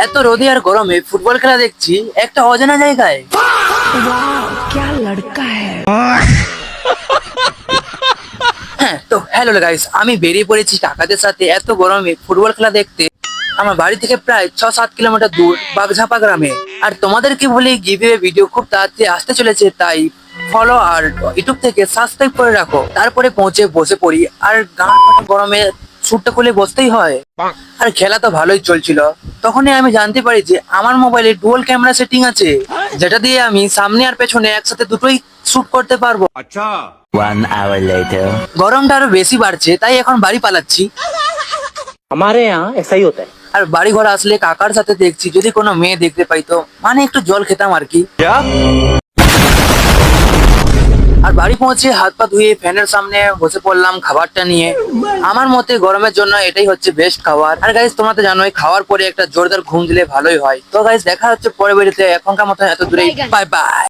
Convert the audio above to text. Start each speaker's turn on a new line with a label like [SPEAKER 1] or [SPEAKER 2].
[SPEAKER 1] এত রোদে আর গরমে ফুটবল খেলা দেখছি একটা অজানা জায়গায়। হ্যাঁ তো হ্যালো গাইস, আমি বেরিয়ে পড়েছি কাকাদের সাথে এত গরমে ফুটবল খেলা দেখতে আমার বাড়ি থেকে প্রায় 6-7 কিলোমিটার দূর বাগঝাপা গ্রামে। আর তোমাদেরকে বলি গিভওয়ে ভিডিও খুব তাড়াতাড়ি আসতে চলেছে, তাই ফলো আর ইউটিউব থেকে সাবস্ক্রাইব করে রাখো। তারপরে পৌঁছে বসে পড়ি আর গান গরমে স্যুটটা খুলে বসতেই হয়। আর খেলা তো ভালোই চলছিল, তখনই আমি জানতে পারি যে আমার মোবাইলে ডুয়াল ক্যামেরা সেটিং আছে, যেটা দিয়ে আমি সামনে আর পেছনে একসাথে দুটোই শুট করতে পারবো।
[SPEAKER 2] अच्छा
[SPEAKER 3] 1 hour later.
[SPEAKER 1] গরমটা আরো বেশি বাড়ছে, তাই এখন বাড়ি পালাচ্ছি।
[SPEAKER 4] हमारे यहाँ ऐसा ही होता है।
[SPEAKER 1] আর বাড়ি ঘর আসলে কাকার সাথে দেখছি যদি কোনো মেয়ে দেখতে পাই তো মানে একটু জল খেতাম আর কি। আর বাড়ি পৌঁছে হাত পা ধুয়ে ফ্যানের সামনে বসে পড়লাম খাবারটা নিয়ে। আমার মতে গরমের জন্য এটাই হচ্ছে বেস্ট খাবার। আর গাইস তোমরা তো জানোই খাওয়ার পরে একটা জোরদার ঘুম দিলে ভালোই হয়। তো গাইস দেখা হচ্ছে পরে বেরিতে, এখনকার মতো এত দূরেই, বাই বাই।